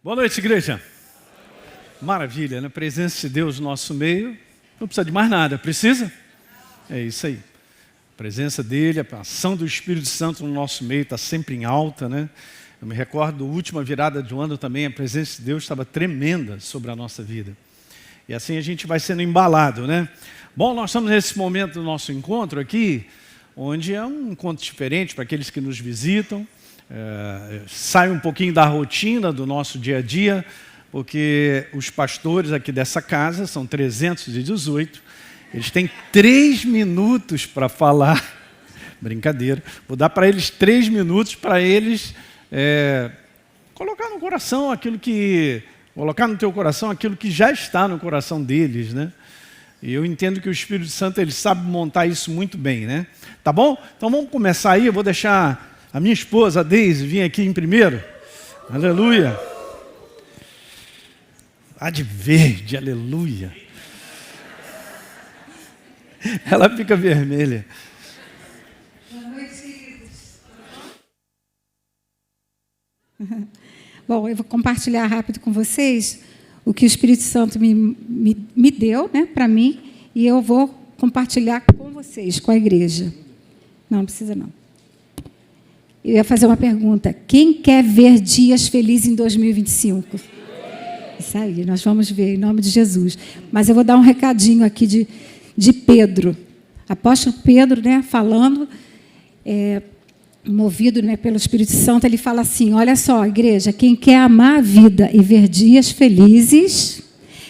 Boa noite, igreja. Maravilha, né? Presença de Deus no nosso meio. Não precisa de mais nada, precisa? É isso aí. A presença dele, a ação do Espírito Santo no nosso meio está sempre em alta, né? Eu me recordo da última virada de ano também, a presença de Deus estava tremenda sobre a nossa vida. E assim a gente vai sendo embalado, né? Bom, nós estamos nesse momento do nosso encontro aqui, onde é um encontro diferente para aqueles que nos visitam. Sai um pouquinho da rotina do nosso dia a dia, porque os pastores aqui dessa casa, são 318, eles têm 3 minutos para falar, brincadeira, vou dar para eles 3 minutos para eles colocar no coração aquilo que, colocar no teu coração aquilo que já está no coração deles, né? E eu entendo que o Espírito Santo, ele sabe montar isso muito bem, né? Tá bom? Então vamos começar aí, eu vou deixar a minha esposa, a Deise, vir aqui em primeiro. Aleluia. De verde, aleluia. Ela fica vermelha. Boa noite, queridos. Bom, eu vou compartilhar rápido com vocês o que o Espírito Santo me deu, né, para mim, e eu vou compartilhar com vocês, com a igreja. Não precisa não. Eu ia fazer uma pergunta. Quem quer ver dias felizes em 2025? Isso aí, nós vamos ver, em nome de Jesus. Mas eu vou dar um recadinho aqui de Pedro. Apóstolo Pedro, né, falando, movido, né, pelo Espírito Santo, ele fala assim, olha só, igreja, quem quer amar a vida e ver dias felizes,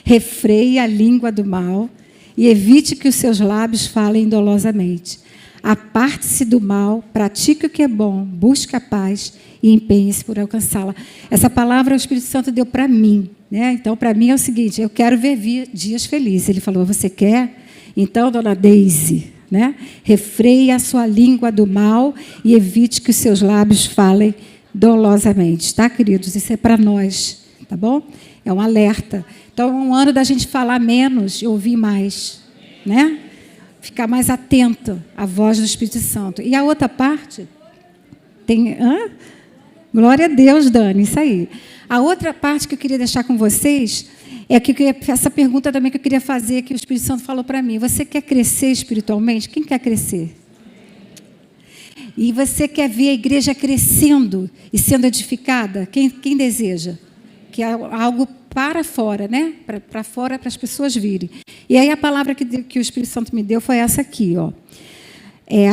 refreie a língua do mal e evite que os seus lábios falem dolosamente. Aparte-se do mal, pratique o que é bom, busque a paz e empenhe-se por alcançá-la. Essa palavra o Espírito Santo deu para mim, né? Então, para mim é o seguinte, eu quero ver dias felizes. Ele falou, você quer? Então, dona Deise, né? Refreie a sua língua do mal e evite que os seus lábios falem dolosamente, tá, queridos? Isso é para nós, tá bom? É um alerta. Então, é um ano da gente falar menos e ouvir mais, né? Ficar mais atento à voz do Espírito Santo. E a outra parte, tem... Glória a Deus, Dani, isso aí. A outra parte que eu queria deixar com vocês é que essa pergunta também que eu queria fazer, que o Espírito Santo falou para mim. Você quer crescer espiritualmente? Quem quer crescer? E você quer ver a igreja crescendo e sendo edificada? Quem deseja? Que é algo para fora, né? Para fora, para as pessoas virem. E aí a palavra que o Espírito Santo me deu foi essa aqui, ó.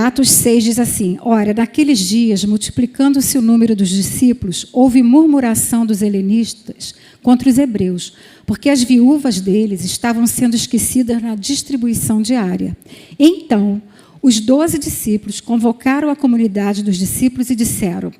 Atos 6 diz assim, ora, naqueles dias, multiplicando-se o número dos discípulos, houve murmuração dos helenistas contra os hebreus, porque as viúvas deles estavam sendo esquecidas na distribuição diária. Então, os 12 discípulos convocaram a comunidade dos discípulos e disseram,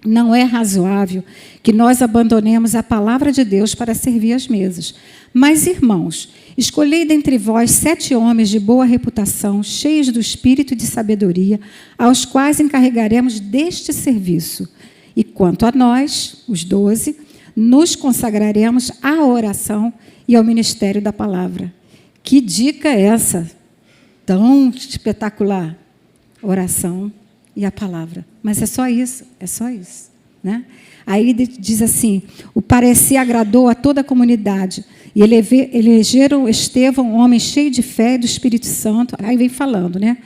não é razoável que nós abandonemos a palavra de Deus para servir as mesas. Mas, irmãos, escolhei dentre vós 7 homens de boa reputação, cheios do espírito e de sabedoria, aos quais encarregaremos deste serviço. E quanto a nós, os 12, nos consagraremos à oração e ao ministério da palavra. Que dica é essa? Tão espetacular. Oração e a palavra. Mas é só isso, né? Aí diz assim, o parecer agradou a toda a comunidade, e elegeram Estevão, um homem cheio de fé e do Espírito Santo, aí vem falando, né?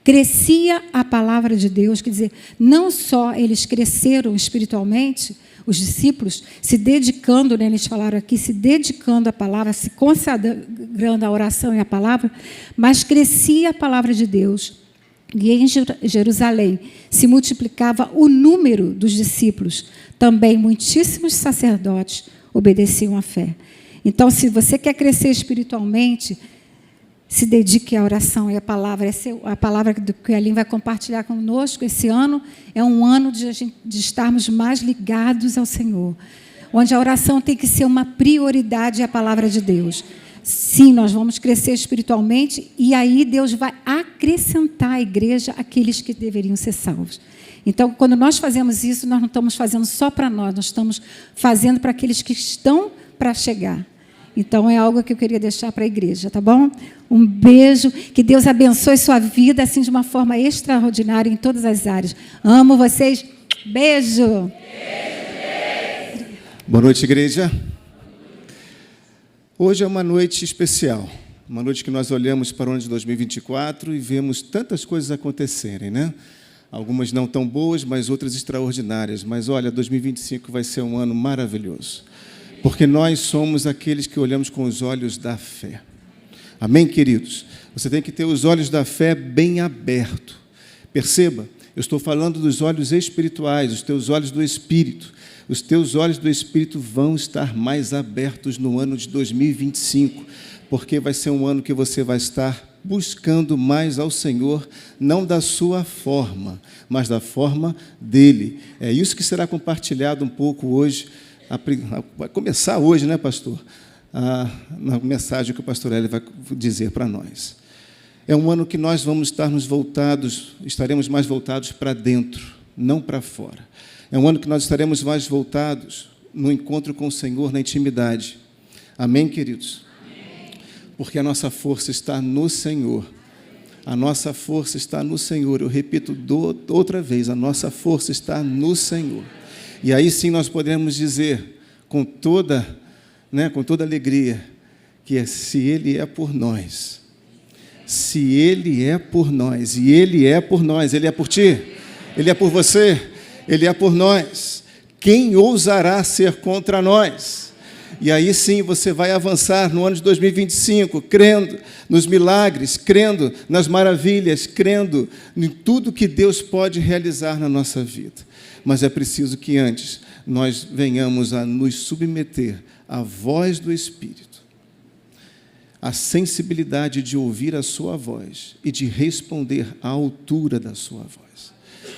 Crescia a palavra de Deus, quer dizer, não só eles cresceram espiritualmente, os discípulos, se dedicando, né, eles falaram aqui, se dedicando à palavra, se consagrando à oração e à palavra, mas crescia a palavra de Deus. E em Jerusalém se multiplicava o número dos discípulos. Também muitíssimos sacerdotes obedeciam à fé. Então, se você quer crescer espiritualmente, se dedique à oração e à palavra. Essa é a palavra que a Aline vai compartilhar conosco. Esse ano é um ano de estarmos mais ligados ao Senhor, onde a oração tem que ser uma prioridade à palavra de Deus. Sim, nós vamos crescer espiritualmente e aí Deus vai acrescentar à igreja aqueles que deveriam ser salvos. Então, quando nós fazemos isso, nós não estamos fazendo só para nós estamos fazendo para aqueles que estão para chegar. Então, é algo que eu queria deixar para a igreja, tá bom? Um beijo, que Deus abençoe sua vida assim de uma forma extraordinária em todas as áreas. Amo vocês, beijo! Boa noite, igreja. Hoje é uma noite especial, uma noite que nós olhamos para o ano de 2024 e vemos tantas coisas acontecerem, né? Algumas não tão boas, mas outras extraordinárias. Mas olha, 2025 vai ser um ano maravilhoso, porque nós somos aqueles que olhamos com os olhos da fé. Amém, queridos? Você tem que ter os olhos da fé bem abertos. Perceba, eu estou falando dos olhos espirituais, os teus olhos do Espírito. Os teus olhos do Espírito vão estar mais abertos no ano de 2025, porque vai ser um ano que você vai estar buscando mais ao Senhor, não da sua forma, mas da forma dEle. É isso que será compartilhado um pouco hoje, vai começar hoje, né, pastor? Na mensagem que o pastor Hélio vai dizer para nós. É um ano que nós vamos estaremos mais voltados para dentro, não para fora. É um ano que nós estaremos mais voltados no encontro com o Senhor, na intimidade. Amém, queridos? Amém. Porque a nossa força está no Senhor. A nossa força está no Senhor. Eu repito outra vez, a nossa força está no Senhor. E aí sim nós podemos dizer, com toda alegria, que se Ele é por nós, se Ele é por nós, e Ele é por nós, Ele é por ti, Ele é por você, Ele é por nós, quem ousará ser contra nós? E aí sim você vai avançar no ano de 2025, crendo nos milagres, crendo nas maravilhas, crendo em tudo que Deus pode realizar na nossa vida. Mas é preciso que antes nós venhamos a nos submeter à voz do Espírito, a sensibilidade de ouvir a sua voz e de responder à altura da sua voz.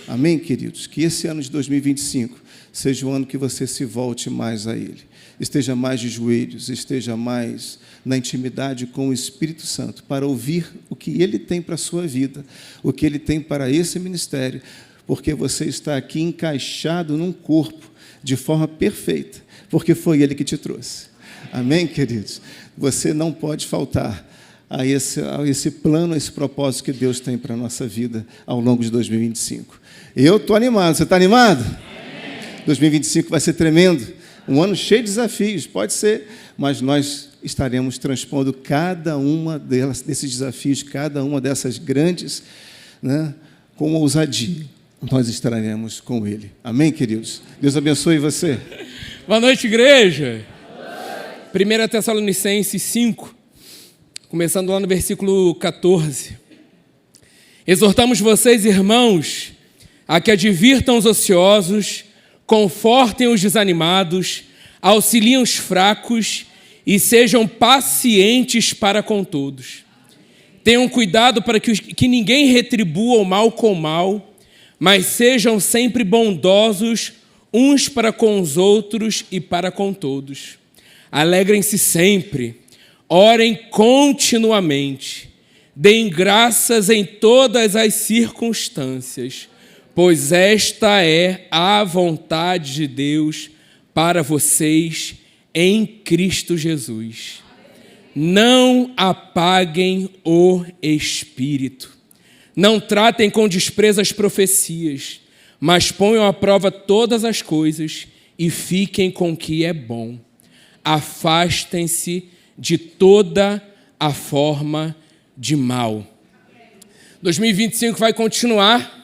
Amém, queridos? Que esse ano de 2025 seja o ano que você se volte mais a Ele, esteja mais de joelhos, esteja mais na intimidade com o Espírito Santo, para ouvir o que Ele tem para a sua vida, o que Ele tem para esse ministério, porque você está aqui encaixado num corpo de forma perfeita, porque foi Ele que te trouxe. Amém, queridos? Você não pode faltar a esse plano, a esse propósito que Deus tem para a nossa vida ao longo de 2025. Eu estou animado. Você está animado? Amém. 2025 vai ser tremendo. Um ano cheio de desafios, pode ser, mas nós estaremos transpondo cada uma desses desafios, cada uma dessas grandes, né, com ousadia. Nós estaremos com Ele. Amém, queridos? Deus abençoe você. Boa noite, igreja. 1 Tessalonicenses 5, começando lá no versículo 14. Exortamos vocês, irmãos, a que advirtam os ociosos, confortem os desanimados, auxiliem os fracos e sejam pacientes para com todos. Tenham cuidado para que ninguém retribua o mal com o mal, mas sejam sempre bondosos uns para com os outros e para com todos. Alegrem-se sempre, orem continuamente, deem graças em todas as circunstâncias, pois esta é a vontade de Deus para vocês em Cristo Jesus. Não apaguem o Espírito, não tratem com desprezo as profecias, mas ponham à prova todas as coisas e fiquem com o que é bom. Afastem-se de toda a forma de mal. 2025 vai continuar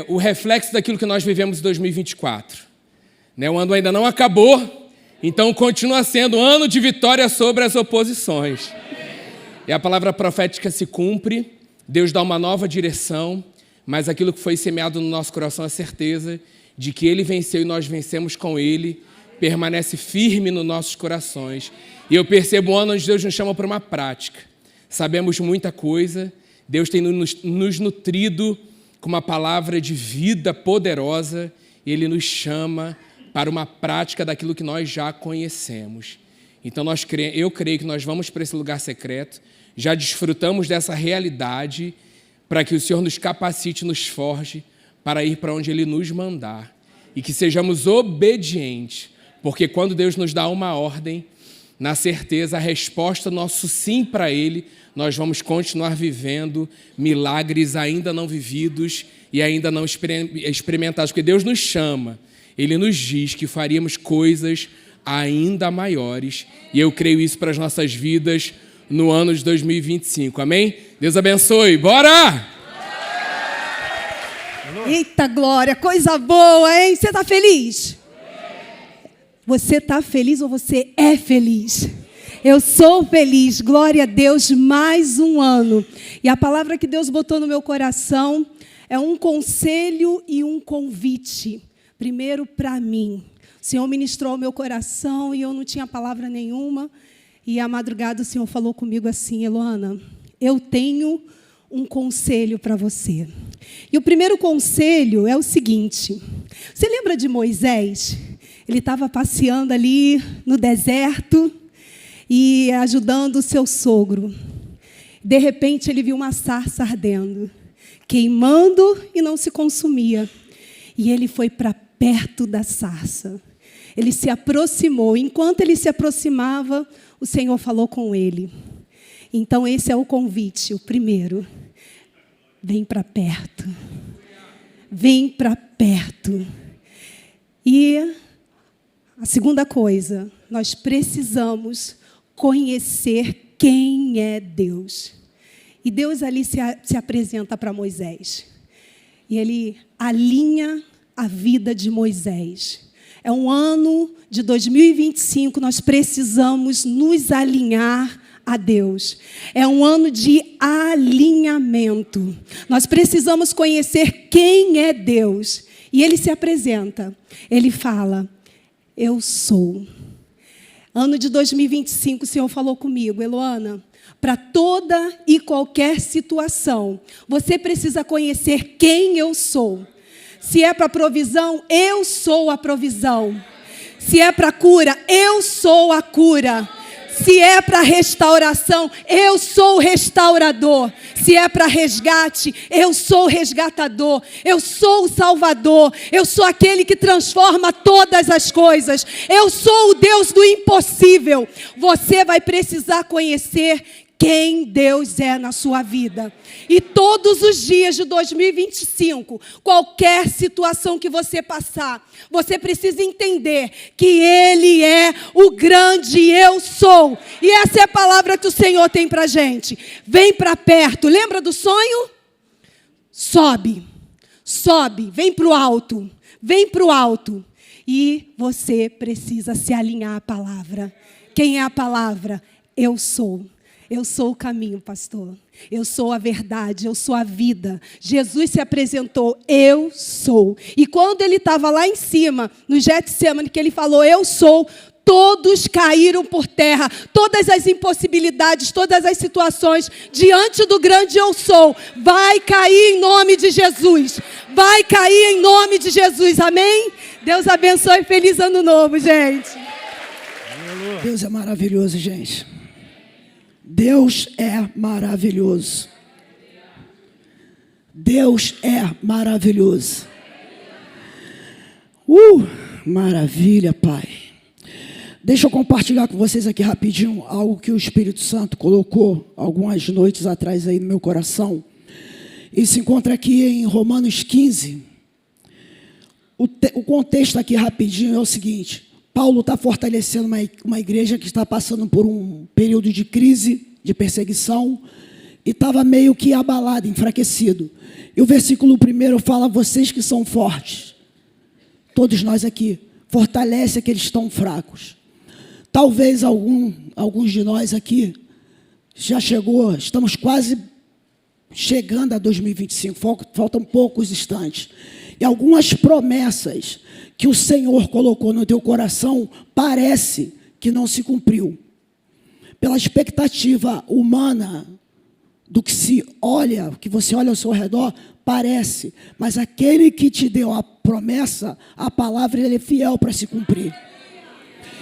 o reflexo daquilo que nós vivemos em 2024. O ano ainda não acabou, então continua sendo um ano de vitória sobre as oposições. E a palavra profética se cumpre, Deus dá uma nova direção, mas aquilo que foi semeado no nosso coração é a certeza de que Ele venceu e nós vencemos com Ele, permanece firme nos nossos corações. E eu percebo o ano onde Deus nos chama para uma prática. Sabemos muita coisa, Deus tem nos nutrido com uma palavra de vida poderosa, e Ele nos chama para uma prática daquilo que nós já conhecemos. Então eu creio que nós vamos para esse lugar secreto, já desfrutamos dessa realidade, para que o Senhor nos capacite, nos forge, para ir para onde Ele nos mandar, e que sejamos obedientes, porque quando Deus nos dá uma ordem, na certeza, a resposta, nosso sim para Ele, nós vamos continuar vivendo milagres ainda não vividos e ainda não experimentados, porque Deus nos chama Ele nos diz que faríamos coisas ainda maiores. E eu creio isso para as nossas vidas no ano de 2025. Amém? Deus abençoe. Bora! Eita glória, coisa boa, hein? Você está feliz? Você está feliz ou você é feliz? Eu sou feliz, glória a Deus, mais um ano. E a palavra que Deus botou no meu coração é um conselho e um convite. Primeiro para mim. O Senhor ministrou ao meu coração e eu não tinha palavra nenhuma. E à madrugada o Senhor falou comigo assim: Eloana, eu tenho um conselho para você. E o primeiro conselho é o seguinte: você lembra de Moisés? Ele estava passeando ali no deserto e ajudando o seu sogro. De repente ele viu uma sarça ardendo, queimando e não se consumia. E ele foi para perto da sarça. Ele se aproximou. Enquanto ele se aproximava, o Senhor falou com ele. Então esse é o convite, o primeiro. Vem para perto. Vem para perto. E a segunda coisa, nós precisamos conhecer quem é Deus. E Deus ali se apresenta para Moisés. E ele alinha a vida de Moisés. É um ano de 2025, nós precisamos nos alinhar a Deus. É um ano de alinhamento. Nós precisamos conhecer quem é Deus. E ele se apresenta. Ele fala: eu sou. Ano de 2025, o Senhor falou comigo: Eloana, para toda e qualquer situação, você precisa conhecer quem eu sou. Se é para provisão, eu sou a provisão. Se é para cura, eu sou a cura. Se é para restauração, eu sou o restaurador. Se é para resgate, eu sou o resgatador. Eu sou o salvador. Eu sou aquele que transforma todas as coisas. Eu sou o Deus do impossível. Você vai precisar conhecer quem Deus é na sua vida. E todos os dias de 2025, qualquer situação que você passar, você precisa entender que Ele é o grande eu sou. E essa é a palavra que o Senhor tem para a gente. Vem para perto. Lembra do sonho? Sobe. Sobe. Vem para o alto. Vem para o alto. E você precisa se alinhar à palavra. Quem é a palavra? Eu sou. Eu sou o caminho, pastor. Eu sou a verdade, eu sou a vida. Jesus se apresentou, eu sou. E quando ele estava lá em cima, no Getsemane, que ele falou, eu sou, todos caíram por terra. Todas as impossibilidades, todas as situações, diante do grande eu sou, vai cair em nome de Jesus. Vai cair em nome de Jesus, amém? Deus abençoe, feliz ano novo, gente. Deus é maravilhoso, gente. Deus é maravilhoso. Deus é maravilhoso. Maravilha, Pai. Deixa eu compartilhar com vocês aqui rapidinho algo que o Espírito Santo colocou algumas noites atrás aí no meu coração. E se encontra aqui em Romanos 15. O contexto aqui rapidinho é o seguinte: Paulo está fortalecendo uma igreja que está passando por um período de crise, de perseguição, e estava meio que abalado, enfraquecido. E o versículo 1 fala: vocês que são fortes, todos nós aqui, fortalece aqueles que estão fracos. Talvez alguns de nós aqui já chegou, estamos quase chegando a 2025, faltam poucos instantes. E algumas promessas que o Senhor colocou no teu coração parece que não se cumpriu. Pela expectativa humana do que se olha, que você olha ao seu redor, parece. Mas aquele que te deu a promessa, a palavra, ele é fiel para se cumprir.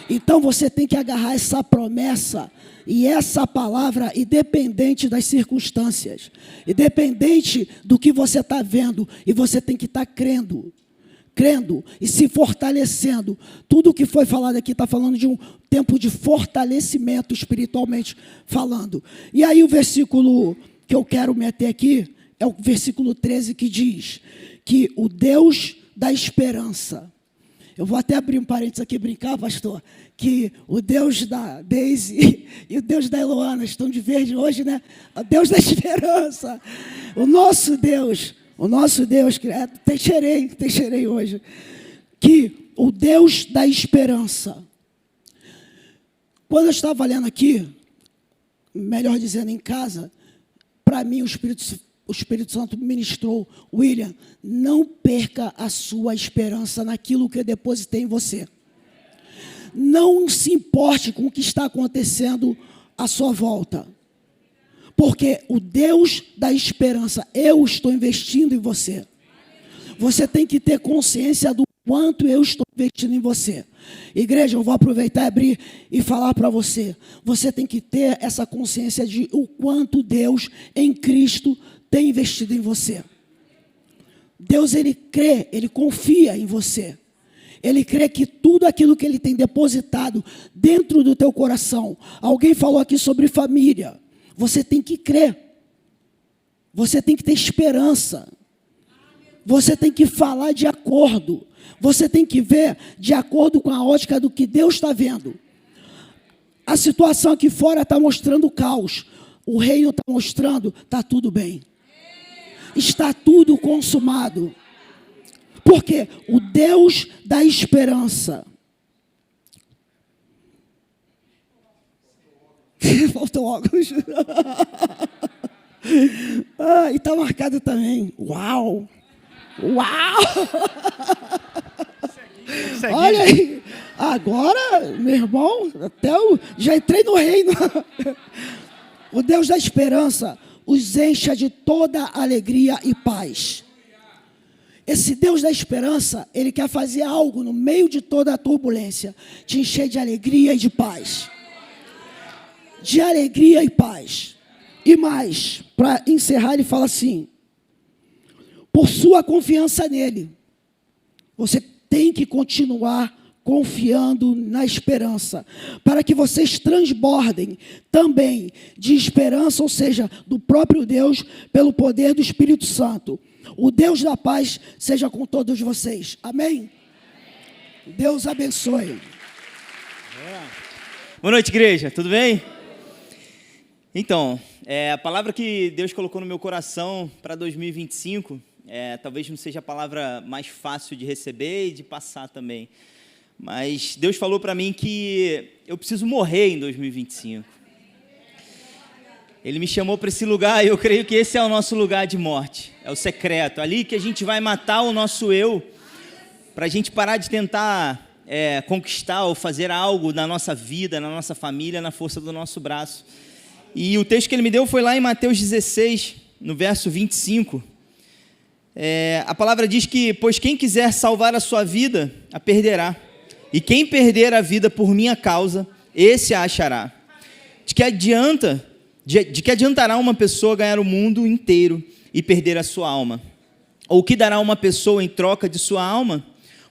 Então você tem que agarrar essa promessa e essa palavra, independente das circunstâncias, independente do que você está vendo, e você tem que estar crendo e se fortalecendo. Tudo o que foi falado aqui está falando de um tempo de fortalecimento espiritualmente falando. E aí o versículo que eu quero meter aqui é o versículo 13, que diz que o Deus da esperança, Eu vou até abrir um parênteses aqui e brincar, pastor, que o Deus da Deise e o Deus da Eloana estão de verde hoje, né? O Deus da esperança. O nosso Deus, Teixeirei hoje. Que o Deus da esperança. Quando eu estava lendo aqui, melhor dizendo, em casa, para mim o Espírito Santo ministrou: William, não perca a sua esperança naquilo que eu depositei em você. Não se importe com o que está acontecendo à sua volta. Porque o Deus da esperança, eu estou investindo em você. Você tem que ter consciência do quanto eu estou investindo em você. Igreja, eu vou aproveitar e abrir e falar para você. Você tem que ter essa consciência de o quanto Deus em Cristo tem investido em você. Deus, Ele crê, Ele confia em você. Ele crê que tudo aquilo que Ele tem depositado dentro do teu coração. Alguém falou aqui sobre família. Você tem que crer. Você tem que ter esperança. Você tem que falar de acordo. Você tem que ver de acordo com a ótica do que Deus está vendo. A situação aqui fora está mostrando caos. O reino está mostrando, está tudo bem. Está tudo consumado. Porque o Deus da esperança. Faltou óculos. E está marcado também. Uau! Uau! Olha aí. Agora, meu irmão, já entrei no reino. O Deus da esperança os encha de toda alegria e paz. Esse Deus da esperança, Ele quer fazer algo no meio de toda a turbulência, te encher de alegria e de paz. De alegria e paz. E mais, para encerrar, Ele fala assim: por sua confiança nele, você tem que continuar confiando na esperança, para que vocês transbordem também de esperança, ou seja, do próprio Deus, pelo poder do Espírito Santo. O Deus da paz seja com todos vocês. Amém? Deus abençoe. Boa noite, igreja. Tudo bem? Então, a palavra que Deus colocou no meu coração para 2025, talvez não seja a palavra mais fácil de receber e de passar também. Mas Deus falou para mim que eu preciso morrer em 2025. Ele me chamou para esse lugar e eu creio que esse é o nosso lugar de morte. É o secreto. Ali que a gente vai matar o nosso eu, para a gente parar de tentar conquistar ou fazer algo na nossa vida, na nossa família, na força do nosso braço. E o texto que ele me deu foi lá em Mateus 16, no verso 25. A palavra diz que: pois quem quiser salvar a sua vida, a perderá. E quem perder a vida por minha causa, esse a achará. De que adiantará uma pessoa ganhar o mundo inteiro e perder a sua alma? Ou o que dará uma pessoa em troca de sua alma?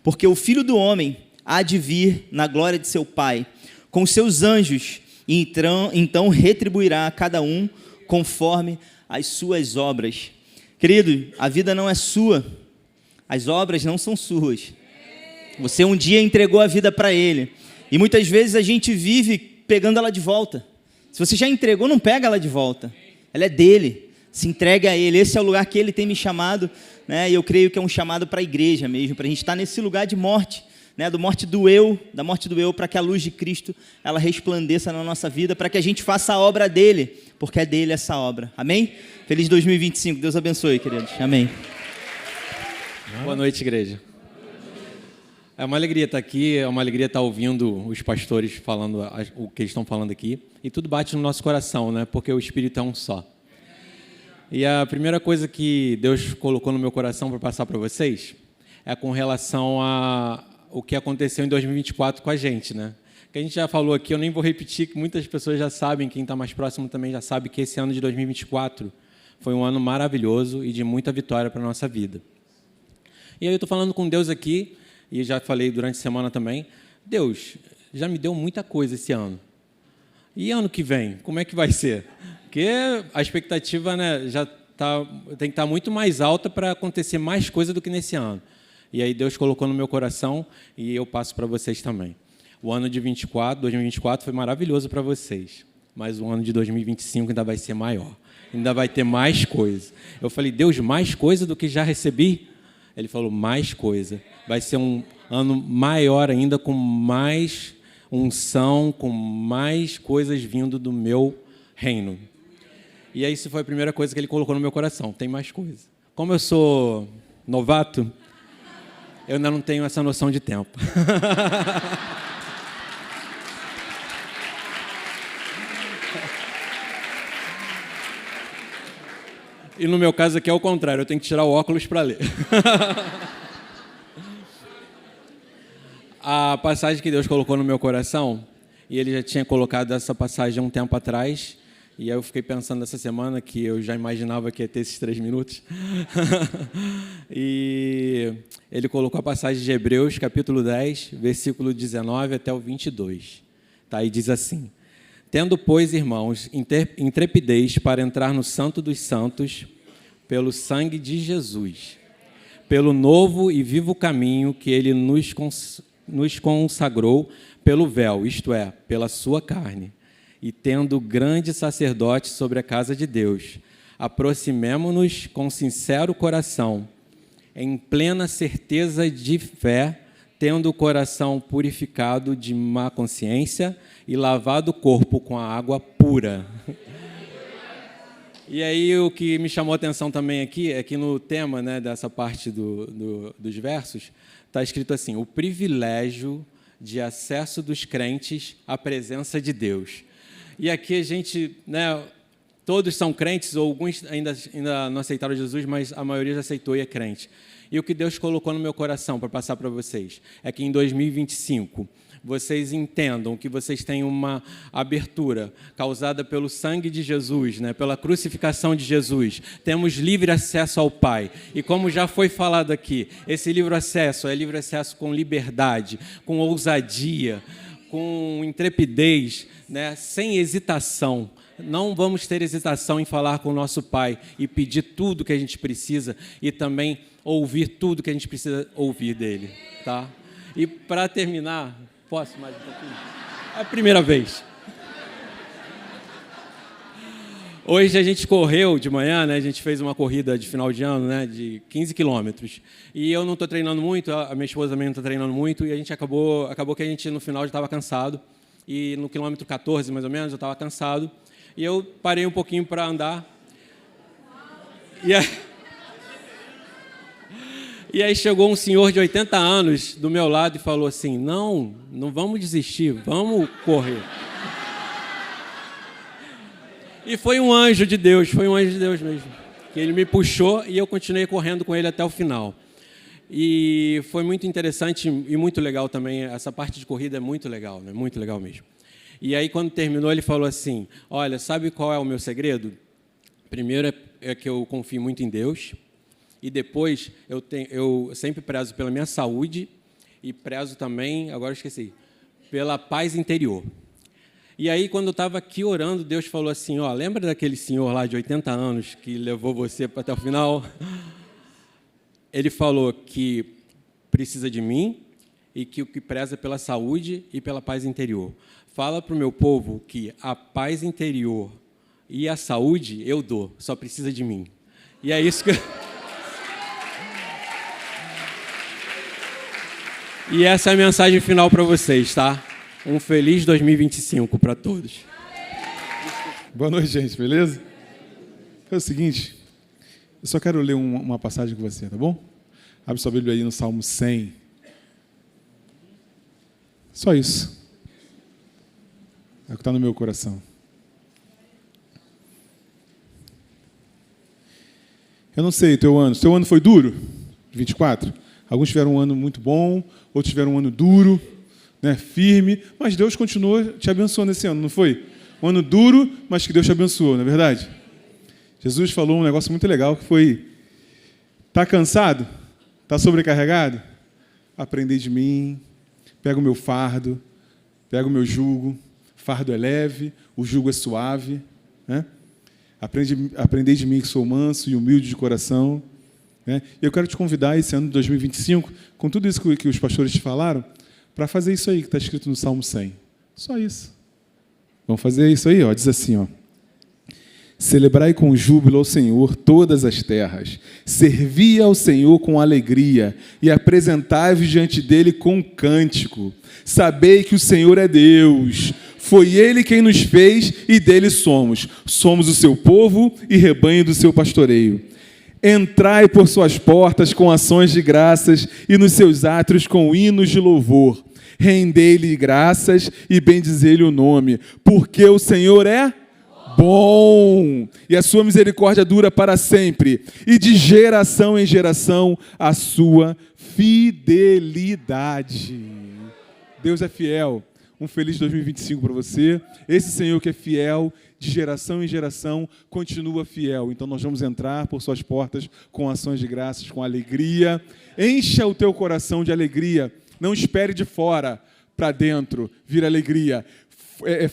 Porque o Filho do Homem há de vir na glória de seu Pai, com seus anjos, e então retribuirá a cada um conforme as suas obras. Querido, a vida não é sua, as obras não são suas. Você um dia entregou a vida para Ele, e muitas vezes a gente vive pegando ela de volta. Se você já entregou, não pega ela de volta, ela é dele, se entregue a Ele. Esse é o lugar que Ele tem me chamado, né? E eu creio que é um chamado para a igreja mesmo, para a gente estar nesse lugar de morte, né? Da morte do eu, para que a luz de Cristo ela resplandeça na nossa vida, para que a gente faça a obra dele, porque é dele essa obra. Amém? Feliz 2025, Deus abençoe, queridos. Amém. Boa noite, igreja. É uma alegria estar aqui, é uma alegria estar ouvindo os pastores falando o que eles estão falando aqui. E tudo bate no nosso coração, né? Porque o Espírito é um só. E a primeira coisa que Deus colocou no meu coração para passar para vocês é com relação a o que aconteceu em 2024 com a gente, né? Que a gente já falou aqui, eu nem vou repetir, que muitas pessoas já sabem, quem está mais próximo também já sabe que esse ano de 2024 foi um ano maravilhoso e de muita vitória para a nossa vida. E aí eu estou falando com Deus aqui, e já falei durante a semana também: Deus, já me deu muita coisa esse ano. E ano que vem, como é que vai ser? Porque a expectativa, né, já tem que estar muito mais alta para acontecer mais coisa do que nesse ano. E aí Deus colocou no meu coração e eu passo para vocês também. O ano de 2024 foi maravilhoso para vocês, mas o ano de 2025 ainda vai ser maior. Ainda vai ter mais coisa. Eu falei, Deus, mais coisa do que já recebi? Ele falou, mais coisa. Vai ser um ano maior ainda, com mais unção, com mais coisas vindo do meu reino. E aí, isso foi a primeira coisa que ele colocou no meu coração. Tem mais coisa. Como eu sou novato, eu ainda não tenho essa noção de tempo. E no meu caso aqui é o contrário, eu tenho que tirar o óculos para ler. A passagem que Deus colocou no meu coração, e Ele já tinha colocado essa passagem há um tempo atrás, e aí eu fiquei pensando essa semana que eu já imaginava que ia ter esses 3 minutos. E Ele colocou a passagem de Hebreus, capítulo 10, versículo 19 até o 22. Tá? E diz assim: tendo, pois, irmãos, intrepidez para entrar no Santo dos Santos, pelo sangue de Jesus, pelo novo e vivo caminho que Ele nos consagrou pelo véu, isto é, pela sua carne, e tendo grande sacerdote sobre a casa de Deus, aproximemo-nos com sincero coração, em plena certeza de fé, tendo o coração purificado de má consciência e lavado o corpo com a água pura. E aí o que me chamou a atenção também aqui é que no tema, né, dessa parte dos versos, está escrito assim: o privilégio de acesso dos crentes à presença de Deus. E aqui a gente, né, todos são crentes, ou alguns ainda não aceitaram Jesus, mas a maioria já aceitou e é crente. E o que Deus colocou no meu coração para passar para vocês é que em 2025 vocês entendam que vocês têm uma abertura causada pelo sangue de Jesus, né, pela crucificação de Jesus. Temos livre acesso ao Pai. E como já foi falado aqui, esse livre acesso é livre acesso com liberdade, com ousadia, com intrepidez, né, sem hesitação. Não vamos ter hesitação em falar com o nosso Pai e pedir tudo que a gente precisa e também ouvir tudo que a gente precisa ouvir dele. Tá? E para terminar... Posso mais um pouquinho? É a primeira vez. Hoje a gente correu de manhã, né? A gente fez uma corrida de final de ano, né? De 15 quilômetros. E eu não estou treinando muito, a minha esposa também não está treinando muito, e a gente acabou que a gente no final já estava cansado. E no quilômetro 14, mais ou menos, eu estava cansado. E eu parei um pouquinho para andar. E aí chegou um senhor de 80 anos do meu lado e falou assim: não vamos desistir, vamos correr. E foi um anjo de Deus mesmo, que ele me puxou e eu continuei correndo com ele até o final. E foi muito interessante e muito legal também, essa parte de corrida é muito legal, né? Muito legal mesmo. E aí quando terminou ele falou assim: olha, sabe qual é o meu segredo? Primeiro é que eu confio muito em Deus. E depois, eu sempre prezo pela minha saúde e prezo também, agora esqueci, pela paz interior. E aí, quando eu estava aqui orando, Deus falou assim: ó, lembra daquele senhor lá de 80 anos que levou você até o final? Ele falou que precisa de mim e que o que preza pela saúde e pela paz interior. Fala para o meu povo que a paz interior e a saúde eu dou, só precisa de mim. E é isso que... E essa é a mensagem final para vocês, tá? Um feliz 2025 para todos. Boa noite, gente, beleza? É o seguinte, eu só quero ler uma passagem com você, tá bom? Abre sua Bíblia aí no Salmo 100. Só isso. É o que está no meu coração. Eu não sei, teu ano foi duro? 24? Alguns tiveram um ano muito bom, outros tiveram um ano duro, né, firme, mas Deus continuou te abençoando esse ano, não foi? Um ano duro, mas que Deus te abençoou, não é verdade? Jesus falou um negócio muito legal, que foi: está cansado? Está sobrecarregado? Aprendei de mim, pega o meu fardo, pega o meu jugo, fardo é leve, o jugo é suave, né? Aprendei de mim que sou manso e humilde de coração, né? E eu quero te convidar esse ano de 2025, com tudo isso que os pastores te falaram, para fazer isso aí que está escrito no Salmo 100. Só isso. Vamos fazer isso aí, ó. Diz assim, ó. Celebrai com júbilo ao Senhor todas as terras, servi ao Senhor com alegria e apresentai-vos diante dele com cântico. Sabei que o Senhor é Deus, foi Ele quem nos fez e dele somos. Somos o seu povo e rebanho do seu pastoreio. Entrai por suas portas com ações de graças e nos seus átrios com hinos de louvor. Rendei-lhe graças e bendizei-lhe o nome, porque o Senhor é bom, e a sua misericórdia dura para sempre, e de geração em geração a sua fidelidade. Deus é fiel. Um feliz 2025 para você. Esse Senhor que é fiel, de geração em geração, continua fiel. Então nós vamos entrar por suas portas com ações de graças, com alegria. Encha o teu coração de alegria. Não espere de fora para dentro vir alegria.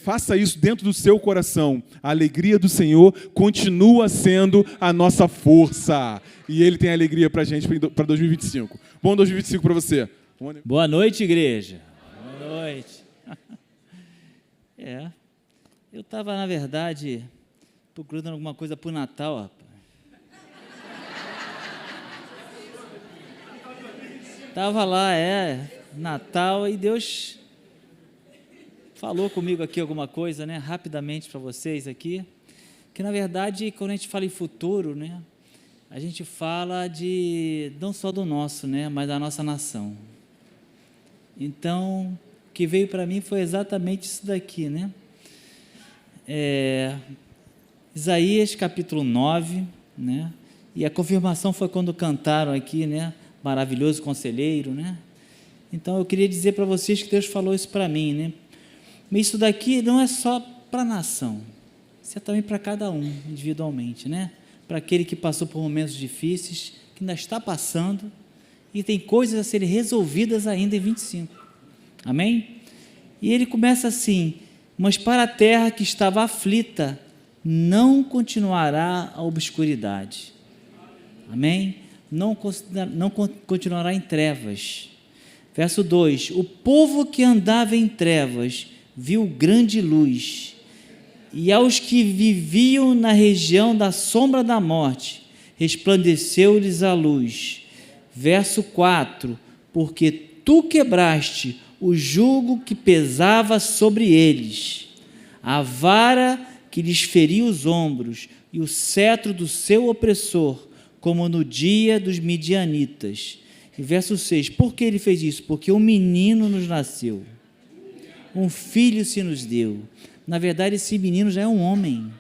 Faça isso dentro do seu coração. A alegria do Senhor continua sendo a nossa força. E Ele tem alegria para a gente para 2025. Bom 2025 para você. Boa noite, igreja. Boa noite. Eu estava, na verdade, procurando alguma coisa para o Natal, rapaz. Estava lá, Natal, e Deus falou comigo aqui alguma coisa, né, rapidamente para vocês aqui, que na verdade, quando a gente fala em futuro, né, a gente fala não só do nosso, né, mas da nossa nação. Então, o que veio para mim foi exatamente isso daqui, né, Isaías capítulo 9, né, e a confirmação foi quando cantaram aqui, né, maravilhoso conselheiro, né. Então eu queria dizer para vocês que Deus falou isso para mim, né. Mas isso daqui não é só para a nação, isso é também para cada um, individualmente, né? Para aquele que passou por momentos difíceis, que ainda está passando, e tem coisas a serem resolvidas ainda em 25. Amém? E ele começa assim: mas para a terra que estava aflita, não continuará a obscuridade. Amém? Não continuará em trevas. Verso 2: o povo que andava em trevas viu grande luz, e aos que viviam na região da sombra da morte, resplandeceu-lhes a luz. Verso 4: porque tu quebraste o jugo que pesava sobre eles, a vara que lhes feria os ombros, e o cetro do seu opressor, como no dia dos midianitas. E verso 6: por que ele fez isso? Porque um menino nos nasceu, um filho se nos deu. Na verdade, esse menino já é um homem,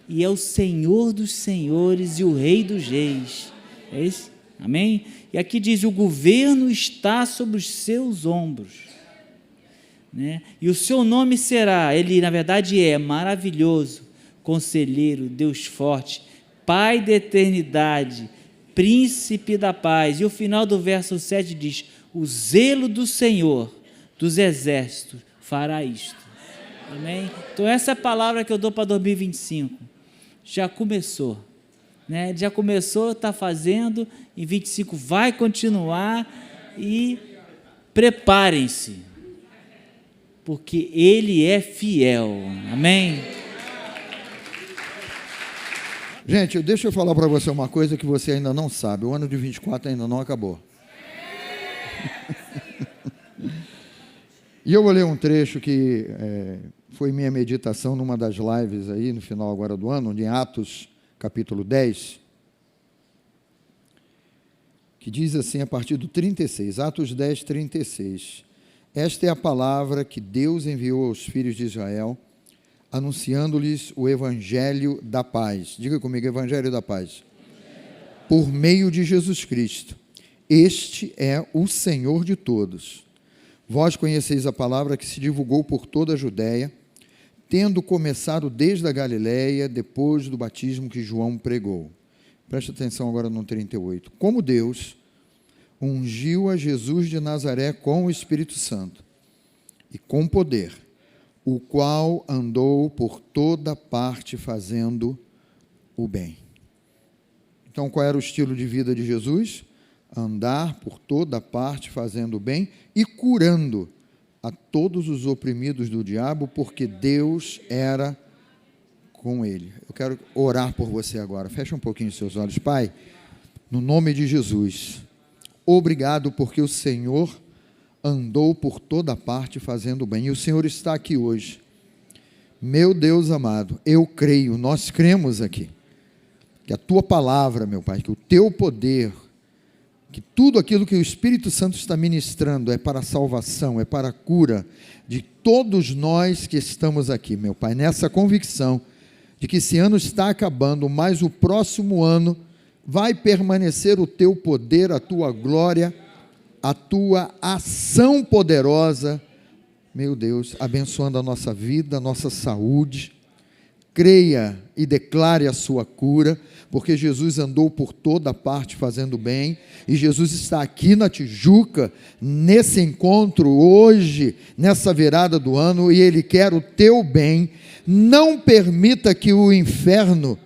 e é o Senhor dos senhores e o Rei dos reis. É isso? Amém? E aqui diz: o governo está sobre os seus ombros, né? E o seu nome será, ele na verdade é maravilhoso, conselheiro, Deus forte, Pai da eternidade, príncipe da paz. E o final do verso 7 diz: o zelo do Senhor dos exércitos fará isto. Amém? Então essa é a palavra que eu dou para 2025. Já começou, né? Já começou, está fazendo, em 25 vai continuar, e preparem-se, porque Ele é fiel. Amém? Gente, deixa eu falar para você uma coisa que você ainda não sabe. O ano de 24 ainda não acabou. E eu vou ler um trecho que foi minha meditação numa das lives aí, no final agora do ano, em Atos, capítulo 10, que diz assim, a partir do 36, Atos 10, 36. Esta é a palavra que Deus enviou aos filhos de Israel, anunciando-lhes o evangelho da paz. Diga comigo, evangelho da paz. Por meio de Jesus Cristo. Este é o Senhor de todos. Vós conheceis a palavra que se divulgou por toda a Judéia, tendo começado desde a Galileia, depois do batismo que João pregou. Preste atenção agora no 38. Como Deus ungiu a Jesus de Nazaré com o Espírito Santo e com poder, o qual andou por toda parte fazendo o bem. Então, qual era o estilo de vida de Jesus? Andar por toda parte, fazendo bem e curando a todos os oprimidos do diabo, porque Deus era com ele. Eu quero orar por você agora. Fecha um pouquinho os seus olhos. Pai, no nome de Jesus, obrigado porque o Senhor andou por toda parte fazendo bem. E o Senhor está aqui hoje. Meu Deus amado, eu creio, nós cremos aqui, que a Tua palavra, meu Pai, que o Teu poder, que tudo aquilo que o Espírito Santo está ministrando é para a salvação, é para a cura de todos nós que estamos aqui, meu Pai, nessa convicção de que esse ano está acabando, mas o próximo ano vai permanecer o Teu poder, a Tua glória, a Tua ação poderosa, meu Deus, abençoando a nossa vida, a nossa saúde. Creia e declare a sua cura, porque Jesus andou por toda parte fazendo bem, e Jesus está aqui na Tijuca, nesse encontro hoje, nessa virada do ano, e Ele quer o teu bem. Não permita que o inferno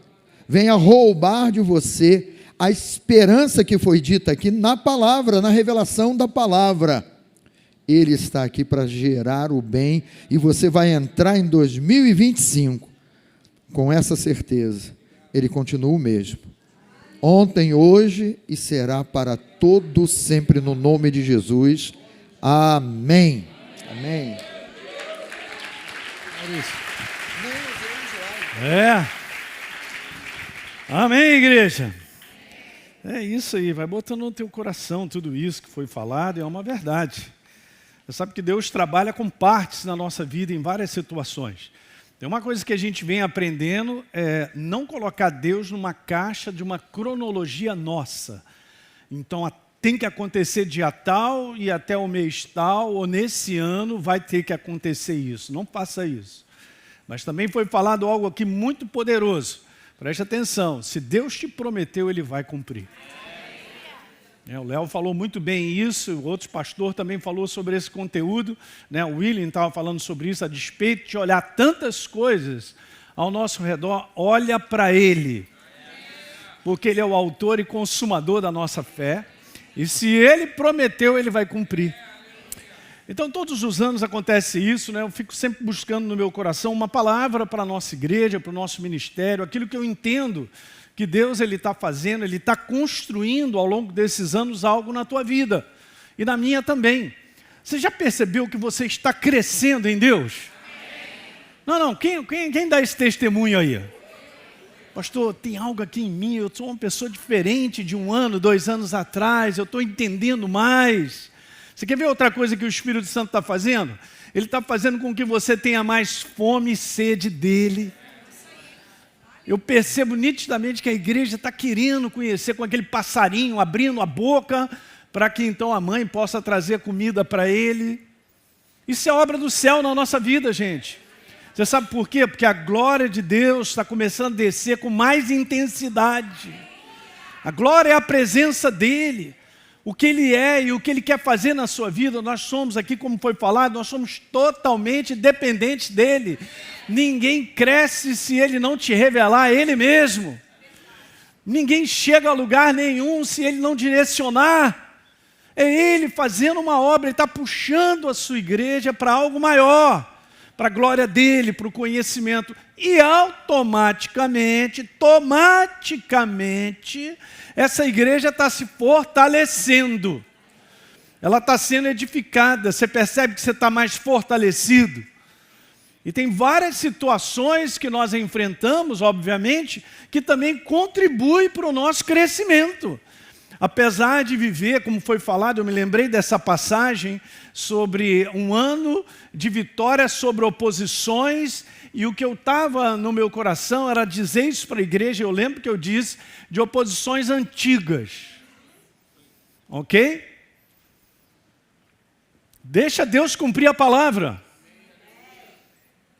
venha roubar de você a esperança que foi dita aqui na palavra, na revelação da palavra. Ele está aqui para gerar o bem, e você vai entrar em 2025 com essa certeza. Ele continua o mesmo, ontem, hoje e será para todo sempre, no nome de Jesus. Amém. Amém. Amém, igreja. É isso aí, vai botando no teu coração tudo isso que foi falado, é uma verdade. Você sabe que Deus trabalha com partes na nossa vida em várias situações. Tem uma coisa que a gente vem aprendendo, é não colocar Deus numa caixa de uma cronologia nossa. Então, tem que acontecer dia tal e até o mês tal, ou nesse ano vai ter que acontecer isso. Não faça isso. Mas também foi falado algo aqui muito poderoso. Preste atenção, se Deus te prometeu, Ele vai cumprir. O Léo falou muito bem isso, o outro pastor também falou sobre esse conteúdo, o William estava falando sobre isso, a despeito de olhar tantas coisas ao nosso redor, olha para Ele, porque Ele é o autor e consumador da nossa fé, e se Ele prometeu, Ele vai cumprir. Então, todos os anos acontece isso, eu fico sempre buscando no meu coração uma palavra para a nossa igreja, para o nosso ministério, aquilo que eu entendo que Deus está fazendo, Ele está construindo ao longo desses anos algo na tua vida, e na minha também. Você já percebeu que você está crescendo em Deus? Não, quem dá esse testemunho aí? Pastor, tem algo aqui em mim, eu sou uma pessoa diferente de 1 ano, 2 anos atrás, eu estou entendendo mais. Você quer ver outra coisa que o Espírito Santo está fazendo? Ele está fazendo com que você tenha mais fome e sede dEle. Eu percebo nitidamente que a igreja está querendo conhecer com aquele passarinho, abrindo a boca, para que então a mãe possa trazer comida para ele. Isso é obra do céu na nossa vida, gente. Você sabe por quê? Porque a glória de Deus está começando a descer com mais intensidade. A glória é a presença dEle. O que Ele é e o que Ele quer fazer na sua vida, nós somos aqui, como foi falado, nós somos totalmente dependentes dEle. Ninguém cresce se Ele não te revelar Ele mesmo. Ninguém chega a lugar nenhum se Ele não direcionar. É Ele fazendo uma obra, Ele está puxando a sua igreja para algo maior, para a glória dEle, para o conhecimento. E automaticamente, essa igreja está se fortalecendo. Ela está sendo edificada. Você percebe que você está mais fortalecido. E tem várias situações que nós enfrentamos, obviamente, que também contribuem para o nosso crescimento. Apesar de viver, como foi falado, eu me lembrei dessa passagem sobre 1 ano de vitória sobre oposições, e o que eu estava no meu coração era dizer isso para a igreja. Eu lembro que eu disse de oposições antigas. Ok? Deixa Deus cumprir a palavra.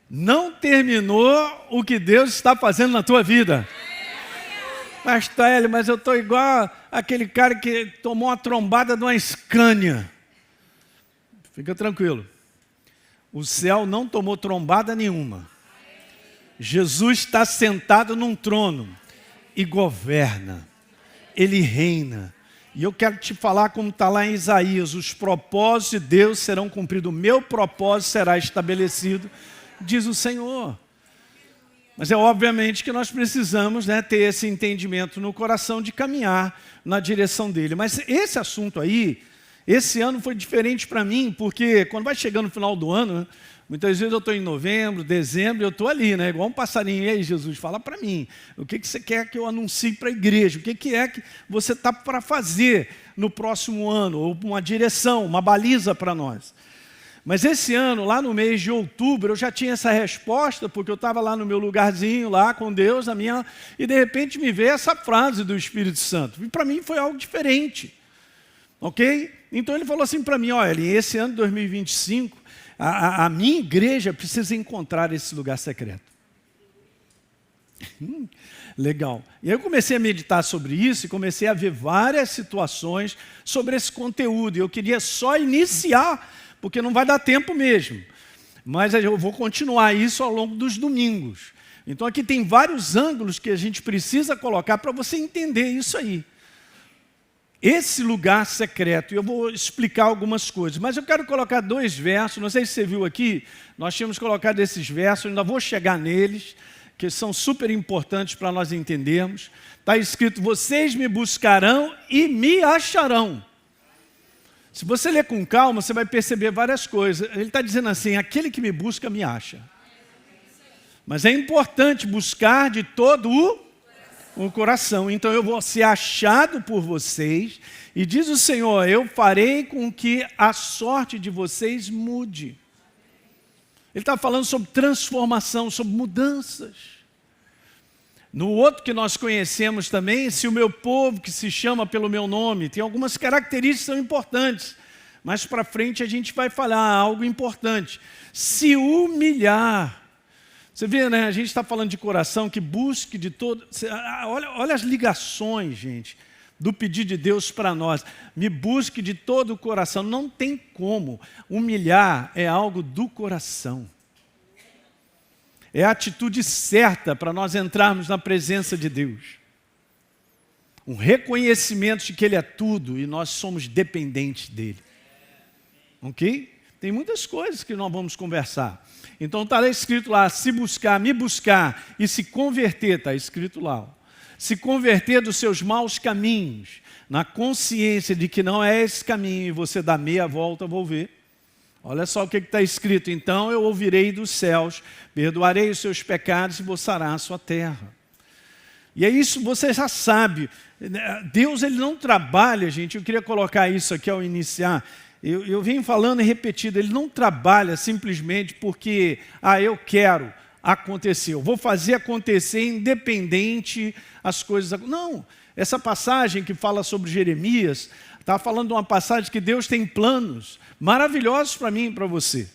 Não terminou o que Deus está fazendo na tua vida. Pastor Hélio, mas eu estou igual aquele cara que tomou uma trombada de uma Scania. Fica tranquilo. O céu não tomou trombada nenhuma. Jesus está sentado num trono e governa. ele reina. E eu quero te falar como está lá em Isaías, os propósitos de Deus serão cumpridos, o meu propósito será estabelecido, diz o Senhor. Mas é obviamente que nós precisamos, né, ter esse entendimento no coração de caminhar na direção dele. Mas esse assunto aí, esse ano foi diferente para mim, porque quando vai chegando no final do ano, né, muitas vezes eu estou em novembro, dezembro, eu estou ali, né, igual um passarinho. E aí, Jesus, fala para mim, o que você quer que eu anuncie para a igreja? O que é que você está para fazer no próximo ano? Ou uma direção, uma baliza para nós. Mas esse ano, lá no mês de outubro, eu já tinha essa resposta, porque eu estava lá no meu lugarzinho, lá com Deus, e de repente me veio essa frase do Espírito Santo. E para mim foi algo diferente. Ok? Então ele falou assim para mim, olha, esse ano de 2025, a minha igreja precisa encontrar esse lugar secreto. Legal. E aí eu comecei a meditar sobre isso e comecei a ver várias situações sobre esse conteúdo. E eu queria só iniciar, porque não vai dar tempo mesmo. Mas eu vou continuar isso ao longo dos domingos. Então aqui tem vários ângulos que a gente precisa colocar para você entender isso aí. Esse lugar secreto, e eu vou explicar algumas coisas, mas eu quero colocar 2 versos, não sei se você viu aqui, nós tínhamos colocado esses versos, eu ainda vou chegar neles, que são super importantes para nós entendermos. Está escrito, vocês me buscarão e me acharão. Se você ler com calma, você vai perceber várias coisas. Ele está dizendo assim, aquele que me busca, me acha. Mas é importante buscar de todo o coração. Então eu vou ser achado por vocês. E diz o Senhor, eu farei com que a sorte de vocês mude. Ele está falando sobre transformação, sobre mudanças. No outro que nós conhecemos também, se o meu povo que se chama pelo meu nome, tem algumas características que são importantes. Mais para frente a gente vai falar algo importante. Se humilhar. Você vê, né? A gente está falando de coração que busque de todo... Olha as ligações, gente, do pedido de Deus para nós. Me busque de todo o coração. Não tem como. Humilhar é algo do coração. É a atitude certa para nós entrarmos na presença de Deus. Um reconhecimento de que Ele é tudo e nós somos dependentes dEle. Ok? Tem muitas coisas que nós vamos conversar. Então está escrito lá, se buscar, me buscar e se converter, está escrito lá. Ó. Se converter dos seus maus caminhos, na consciência de que não é esse caminho e você dá meia volta, vou ver. Olha só o que está escrito. Então eu ouvirei dos céus, perdoarei os seus pecados e vou sarar a sua terra. E é isso, você já sabe. Deus ele não trabalha, gente. Eu queria colocar isso aqui ao iniciar. Eu venho falando e repetido. Ele não trabalha simplesmente porque, eu quero acontecer. Eu vou fazer acontecer independente as coisas. Não, essa passagem que fala sobre Jeremias, está falando de uma passagem que Deus tem planos maravilhosos para mim e para você.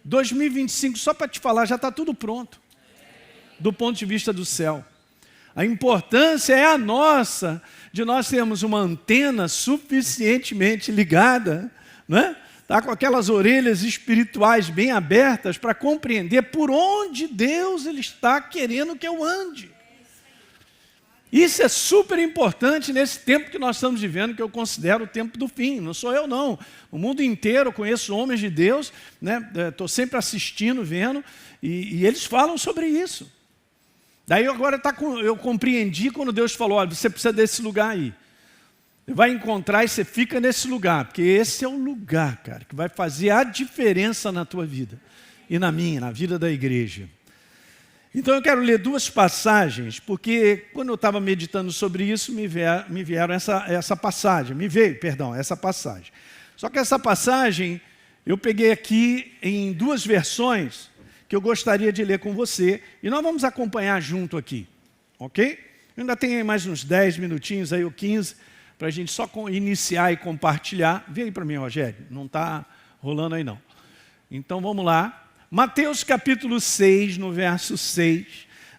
2025, só para te falar, já está tudo pronto. Do ponto de vista do céu. A importância é a nossa, de nós termos uma antena suficientemente ligada, né? Tá com aquelas orelhas espirituais bem abertas para compreender por onde Deus ele está querendo que eu ande. Isso é super importante nesse tempo que nós estamos vivendo, que eu considero o tempo do fim. Não sou eu, não. O mundo inteiro, eu conheço homens de Deus, né? Estou sempre assistindo, vendo, e eles falam sobre isso. Daí agora eu compreendi quando Deus falou, olha, você precisa desse lugar aí. Você vai encontrar e você fica nesse lugar, porque esse é o lugar, cara, que vai fazer a diferença na tua vida. E na minha, na vida da igreja. Então eu quero ler 2 passagens, porque quando eu estava meditando sobre isso, me veio essa passagem. Só que essa passagem, eu peguei aqui em 2 versões, que eu gostaria de ler com você, e nós vamos acompanhar junto aqui, ok? Eu ainda tenho mais uns 10 minutinhos aí, ou 15, para a gente só iniciar e compartilhar. Vê aí para mim, Rogério, não está rolando aí não. Então vamos lá. Mateus capítulo 6, no verso 6,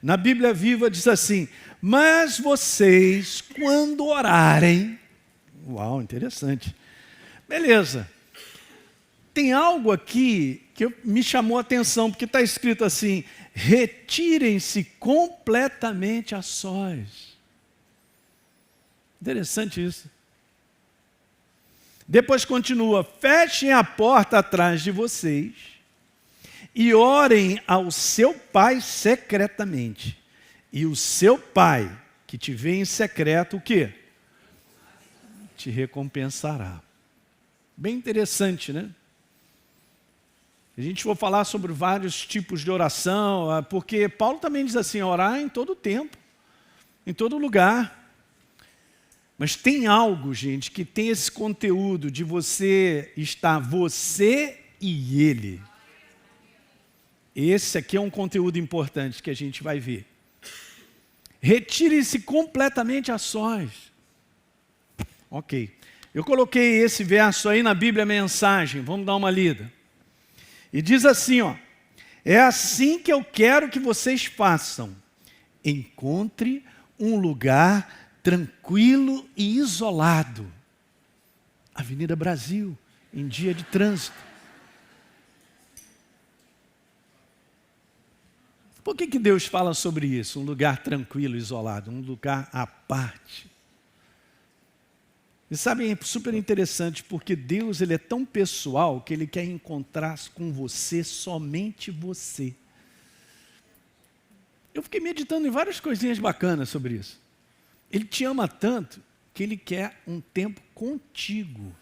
na Bíblia Viva diz assim, mas vocês, quando orarem... Uau, interessante. Beleza. Tem algo aqui que me chamou a atenção, porque está escrito assim, retirem-se completamente a sós. Interessante isso. Depois continua: fechem a porta atrás de vocês e orem ao seu pai secretamente. E o seu pai, que te vê em secreto, o quê? Te recompensará. Bem interessante, né? A gente for falar sobre vários tipos de oração, porque Paulo também diz assim: orar em todo tempo, em todo lugar. Mas tem algo, gente, que tem esse conteúdo de você estar você e ele. Esse aqui é um conteúdo importante que a gente vai ver. Retire-se completamente a sós. Ok. Eu coloquei esse verso aí na Bíblia Mensagem. Vamos dar uma lida. E diz assim, ó: é assim que eu quero que vocês façam. Encontre um lugar tranquilo e isolado. Avenida Brasil, em dia de trânsito. Por que Deus fala sobre isso? Um lugar tranquilo e isolado, um lugar à parte. E sabem, é super interessante, porque Deus ele é tão pessoal que Ele quer encontrar com você, somente você. Eu fiquei meditando em várias coisinhas bacanas sobre isso. Ele te ama tanto que Ele quer um tempo contigo.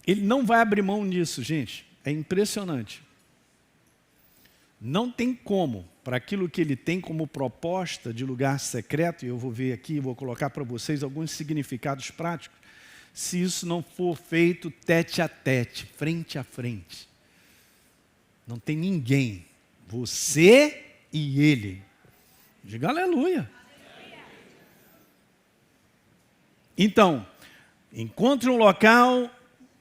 Ele não vai abrir mão nisso, gente. É impressionante. Não tem como, para aquilo que ele tem como proposta de lugar secreto, e eu vou ver aqui, vou colocar para vocês alguns significados práticos, se isso não for feito tete a tete, frente a frente. Não tem ninguém, você e ele. Diga aleluia. Então, encontre um local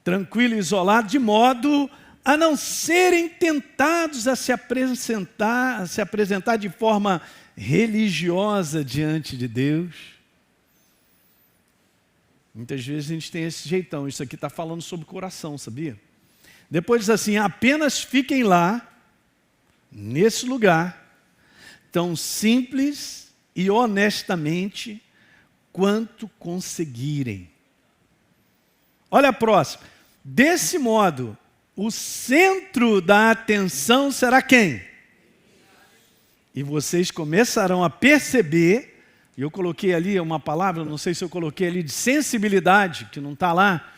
tranquilo e isolado, de modo a não serem tentados a se apresentar de forma religiosa diante de Deus. Muitas vezes a gente tem esse jeitão. Isso aqui está falando sobre coração, sabia? Depois diz assim: apenas fiquem lá, nesse lugar, tão simples e honestamente quanto conseguirem. Olha a próxima. Desse modo, o centro da atenção será quem? E vocês começarão a perceber, e eu coloquei ali uma palavra, não sei se eu coloquei ali, de sensibilidade, que não está lá.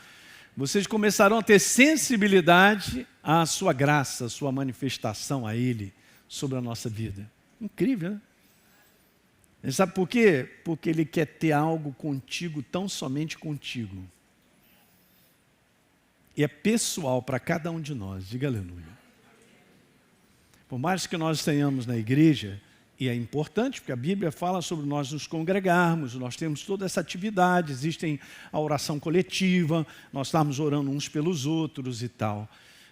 Vocês começarão a ter sensibilidade à sua graça, à sua manifestação a Ele sobre a nossa vida. Incrível, né? E sabe por quê? Porque Ele quer ter algo contigo, tão somente contigo. E é pessoal para cada um de nós, diga aleluia. Por mais que nós tenhamos na igreja, e é importante, porque a Bíblia fala sobre nós nos congregarmos, nós temos toda essa atividade, existe a oração coletiva, nós estamos orando uns pelos outros e tal.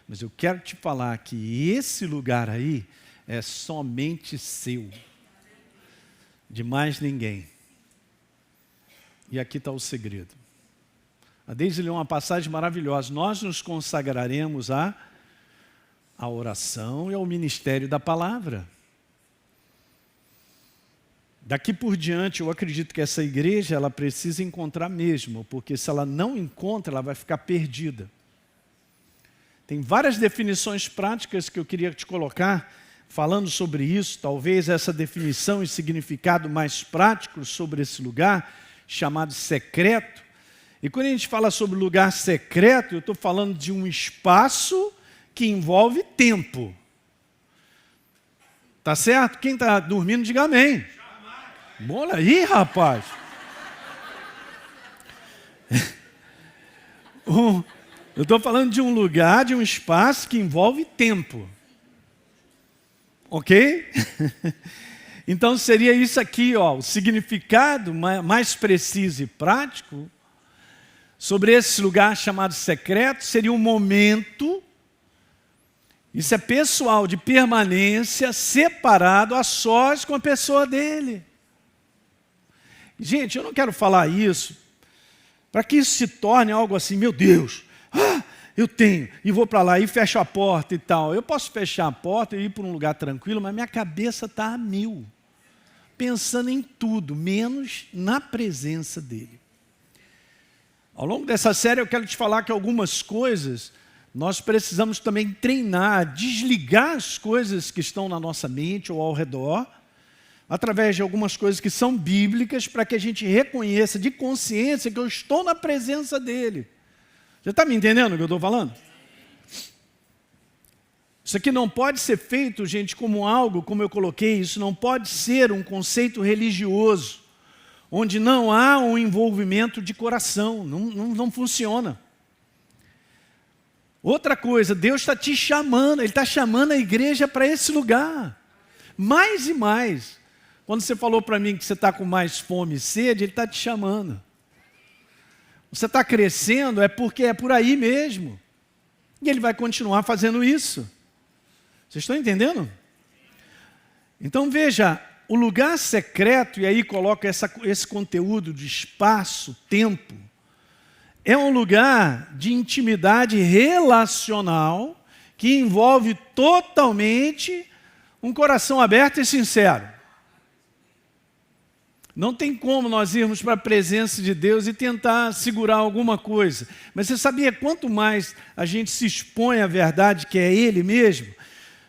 Mas eu quero te falar que esse lugar aí é somente seu, de mais ninguém. E aqui está o segredo. A Deise leu uma passagem maravilhosa. Nós nos consagraremos à oração e ao ministério da palavra. Daqui por diante, eu acredito que essa igreja ela precisa encontrar mesmo, porque se ela não encontra, ela vai ficar perdida. Tem várias definições práticas que eu queria te colocar, falando sobre isso, talvez essa definição e significado mais prático sobre esse lugar, chamado secreto. E quando a gente fala sobre lugar secreto, eu estou falando de um espaço que envolve tempo. Tá certo? Quem está dormindo, diga amém. Olha aí, rapaz. Eu estou falando de um lugar, de um espaço que envolve tempo. Ok? Então seria isso aqui, ó, o significado mais preciso e prático sobre esse lugar chamado secreto seria um momento, isso é pessoal, de permanência, separado a sós com a pessoa dele. Gente, eu não quero falar isso para que isso se torne algo assim, meu Deus, eu tenho, e vou para lá, e fecho a porta e tal. Eu posso fechar a porta e ir para um lugar tranquilo, mas minha cabeça está a mil, pensando em tudo, menos na presença dele. Ao longo dessa série eu quero te falar que algumas coisas nós precisamos também treinar, desligar as coisas que estão na nossa mente ou ao redor, através de algumas coisas que são bíblicas, para que a gente reconheça de consciência que eu estou na presença dele. Você está me entendendo o que eu estou falando? Isso aqui não pode ser feito, gente, como algo, como eu coloquei, isso não pode ser um conceito religioso, onde não há um envolvimento de coração, não funciona. Outra coisa, Deus está te chamando, Ele está chamando a igreja para esse lugar, mais e mais. Quando você falou para mim que você está com mais fome e sede, Ele está te chamando. Você está crescendo é porque é por aí mesmo, e Ele vai continuar fazendo isso. Vocês estão entendendo? Então veja, o lugar secreto, e aí coloca esse conteúdo de espaço, tempo, é um lugar de intimidade relacional que envolve totalmente um coração aberto e sincero. Não tem como nós irmos para a presença de Deus e tentar segurar alguma coisa. Mas você sabia, quanto mais a gente se expõe à verdade que é Ele mesmo,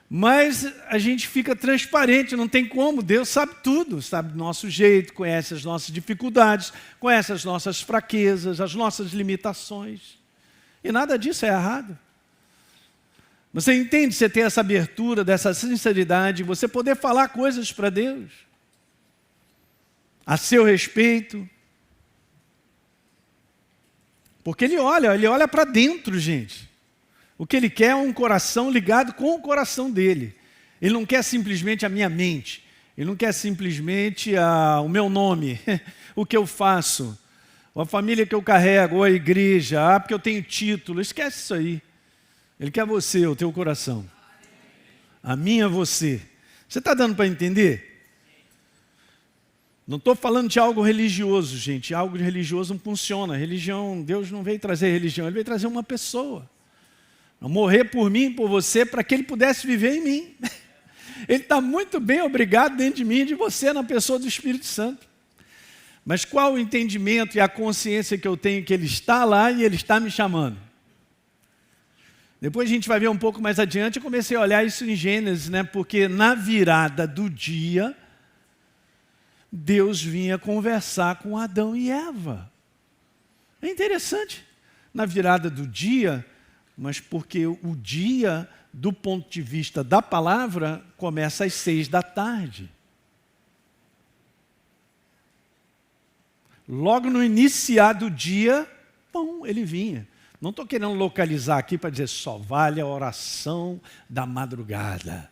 mas a gente fica transparente, não tem como, Deus sabe tudo, sabe do nosso jeito, conhece as nossas dificuldades, conhece as nossas fraquezas, as nossas limitações. E nada disso é errado. Você entende, você ter essa abertura, dessa sinceridade, você poder falar coisas para Deus, a seu respeito. Porque Ele olha para dentro, gente. O que Ele quer é um coração ligado com o coração dEle. Ele não quer simplesmente a minha mente. Ele não quer simplesmente o meu nome, o que eu faço, ou a família que eu carrego, ou a igreja, porque eu tenho título. Esquece isso aí. Ele quer você, o teu coração. A minha, você. Você está dando para entender? Não estou falando de algo religioso, gente. Algo religioso não funciona. Religião, Deus não veio trazer religião, Ele veio trazer uma pessoa. Morrer por mim, por você, para que Ele pudesse viver em mim. Ele está muito bem obrigado dentro de mim e de você, na pessoa do Espírito Santo. Mas qual o entendimento e a consciência que eu tenho que Ele está lá e Ele está me chamando? Depois a gente vai ver um pouco mais adiante, eu comecei a olhar isso em Gênesis, porque na virada do dia, Deus vinha conversar com Adão e Eva. É interessante. Na virada do dia, mas porque o dia, do ponto de vista da palavra, começa às 6 da tarde. Logo no iniciar do dia, ele vinha. Não estou querendo localizar aqui para dizer só vale a oração da madrugada.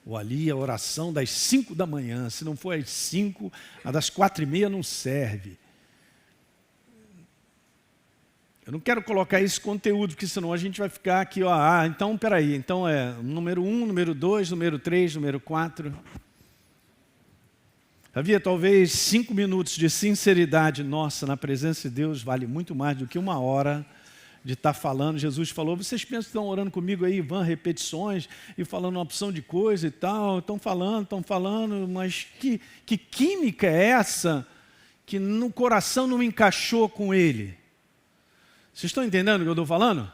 Ou ali a oração das 5 da manhã. Se não for às 5, a das 4:30 não serve. Eu não quero colocar esse conteúdo, porque senão a gente vai ficar aqui, então, peraí, então é número 1, número 2, número 3, número 4. Havia talvez 5 minutos de sinceridade nossa na presença de Deus, vale muito mais do que 1 hora de estar falando. Jesus falou, vocês pensam que estão orando comigo aí, vão repetições, e falando uma opção de coisa e tal, estão falando, mas que química é essa que no coração não encaixou com Ele? Vocês estão entendendo o que eu estou falando?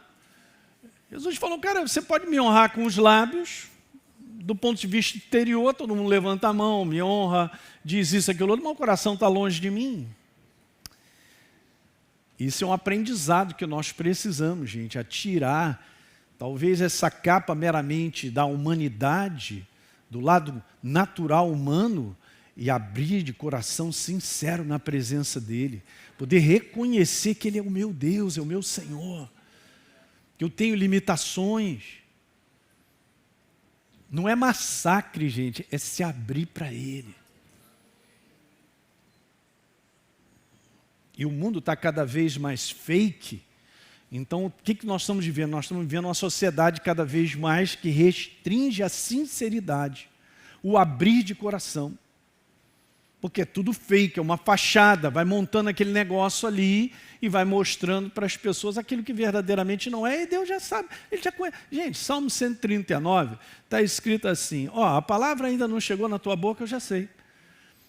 Jesus falou, cara, você pode me honrar com os lábios, do ponto de vista exterior, todo mundo levanta a mão, me honra, diz isso, aquilo outro, mas o coração está longe de mim. Isso é um aprendizado que nós precisamos, gente, a tirar, talvez essa capa meramente da humanidade, do lado natural humano, e abrir de coração sincero na presença dEle. Poder reconhecer que Ele é o meu Deus, é o meu Senhor. Que eu tenho limitações. Não é massacre, gente, é se abrir para Ele. E o mundo está cada vez mais fake. Então, o que nós estamos vivendo? Nós estamos vivendo uma sociedade cada vez mais que restringe a sinceridade, o abrir de coração. Porque é tudo fake, é uma fachada, vai montando aquele negócio ali e vai mostrando para as pessoas aquilo que verdadeiramente não é, e Deus já sabe, Ele já conhece. Gente, Salmo 139 está escrito assim, a palavra ainda não chegou na tua boca, eu já sei.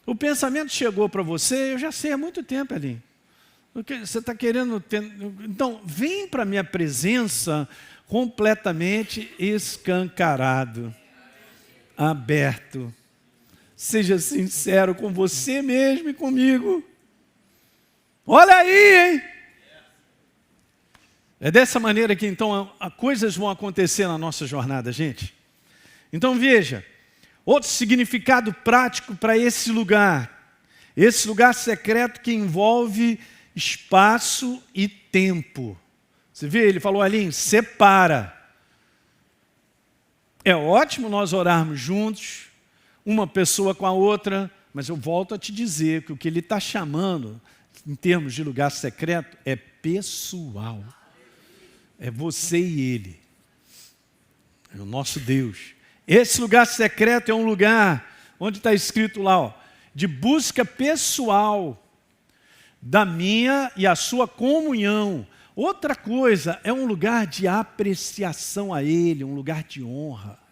O pensamento chegou para você, eu já sei há muito tempo, Elinho. Você está querendo ter... Então, vem para a minha presença completamente escancarado, aberto. Seja sincero com você mesmo e comigo. Olha aí, hein? É dessa maneira que então coisas vão acontecer na nossa jornada, gente. Então veja, outro significado prático para esse lugar secreto que envolve espaço e tempo. Você vê, ele falou ali, separa. É ótimo nós orarmos juntos, uma pessoa com a outra, mas eu volto a te dizer que o que ele está chamando, em termos de lugar secreto, é pessoal. É você e ele. É o nosso Deus. Esse lugar secreto é um lugar, onde está escrito lá, de busca pessoal da minha e a sua comunhão. Outra coisa, é um lugar de apreciação a ele, um lugar de honra.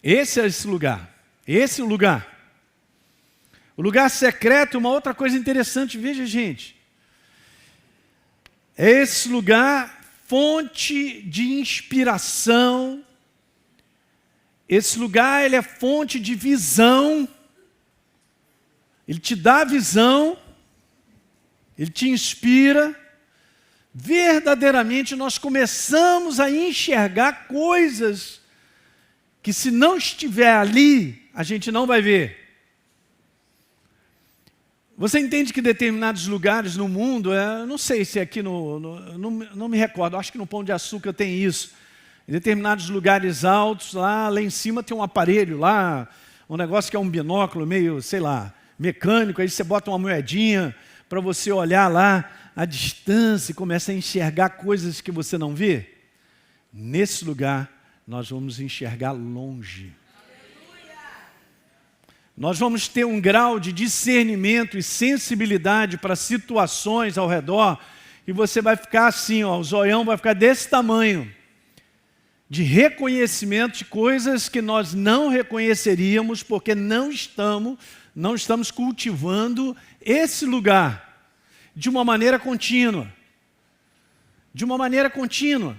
Esse é esse lugar. Esse é o lugar. O lugar secreto, uma outra coisa interessante, veja, gente. É esse lugar, fonte de inspiração. Esse lugar, ele é fonte de visão. Ele te dá visão. Ele te inspira. Verdadeiramente, nós começamos a enxergar coisas que se não estiver ali, a gente não vai ver. Você entende que determinados lugares no mundo, não sei se aqui não me recordo, acho que no Pão de Açúcar tem isso. Em determinados lugares altos, lá em cima tem um aparelho, lá, um negócio que é um binóculo meio, sei lá, mecânico, aí você bota uma moedinha para você olhar lá à distância e começa a enxergar coisas que você não vê. Nesse lugar, nós vamos enxergar longe. Nós vamos ter um grau de discernimento e sensibilidade para situações ao redor, e você vai ficar assim, o zoião vai ficar desse tamanho, de reconhecimento de coisas que nós não reconheceríamos, porque não estamos cultivando esse lugar de uma maneira contínua. De uma maneira contínua.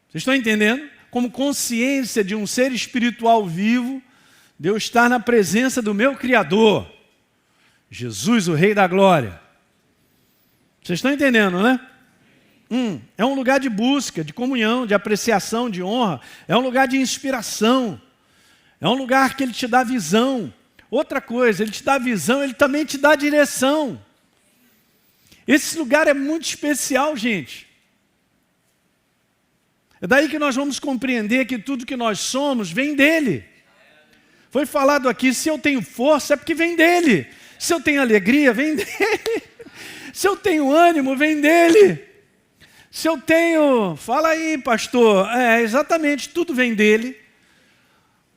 Vocês estão entendendo? Como consciência de um ser espiritual vivo, de eu estar na presença do meu Criador, Jesus, o Rei da Glória. Vocês estão entendendo, né? É um lugar de busca, de comunhão, de apreciação, de honra. É um lugar de inspiração. É um lugar que Ele te dá visão. Outra coisa, Ele te dá visão, Ele também te dá direção. Esse lugar é muito especial, gente. É daí que nós vamos compreender que tudo que nós somos vem dEle. Foi falado aqui, se eu tenho força é porque vem dEle. Se eu tenho alegria, vem dEle. Se eu tenho ânimo, vem dEle. Se eu tenho... Fala aí, pastor. Exatamente, tudo vem dEle.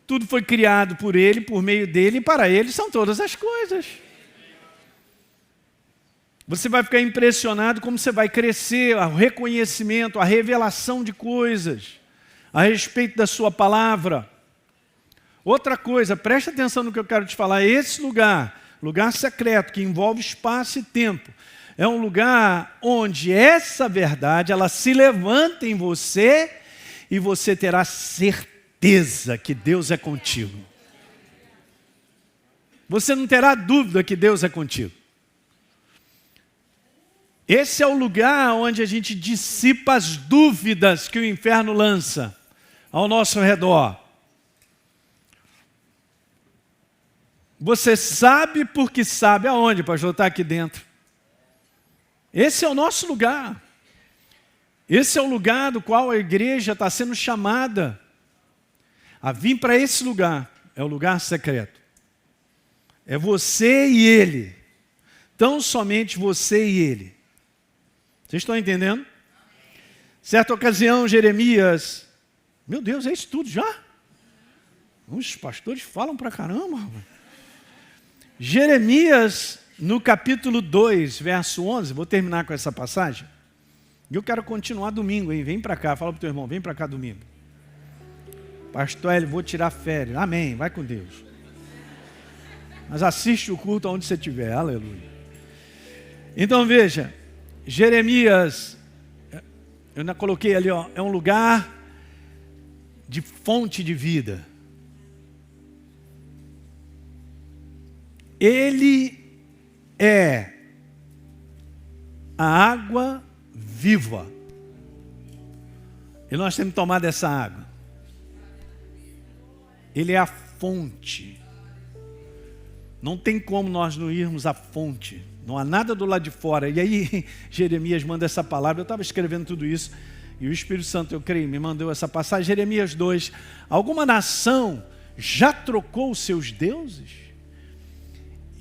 Tudo foi criado por Ele, por meio dEle, e para Ele são todas as coisas. Você vai ficar impressionado como você vai crescer, o reconhecimento, a revelação de coisas a respeito da sua palavra. Outra coisa, preste atenção no que eu quero te falar, esse lugar secreto que envolve espaço e tempo, é um lugar onde essa verdade, ela se levanta em você e você terá certeza que Deus é contigo. Você não terá dúvida que Deus é contigo. Esse é o lugar onde a gente dissipa as dúvidas que o inferno lança ao nosso redor. Você sabe porque sabe aonde, pastor? Está aqui dentro. Esse é o nosso lugar. Esse é o lugar do qual a igreja está sendo chamada a vir para esse lugar. É o lugar secreto. É você e Ele. Tão somente você e Ele. Vocês estão entendendo? Certa ocasião, Jeremias... Meu Deus, é isso tudo já? Os pastores falam pra caramba. Jeremias, no capítulo 2, verso 11, vou terminar com essa passagem. E eu quero continuar domingo, hein? Vem para cá, fala pro teu irmão, vem para cá domingo. Pastor Hélio, vou tirar férias. Amém, vai com Deus. Mas assiste o culto onde você estiver, aleluia. Então veja, Jeremias, eu ainda coloquei ali, ó, é um lugar de fonte de vida. Ele é a água viva. E nós temos que tomar dessa água. Ele é a fonte. Não tem como nós não irmos à fonte. Não há nada do lado de fora. E aí Jeremias manda essa palavra. Eu estava escrevendo tudo isso. E o Espírito Santo, eu creio, me mandou essa passagem. Jeremias 2. Alguma nação já trocou os seus deuses?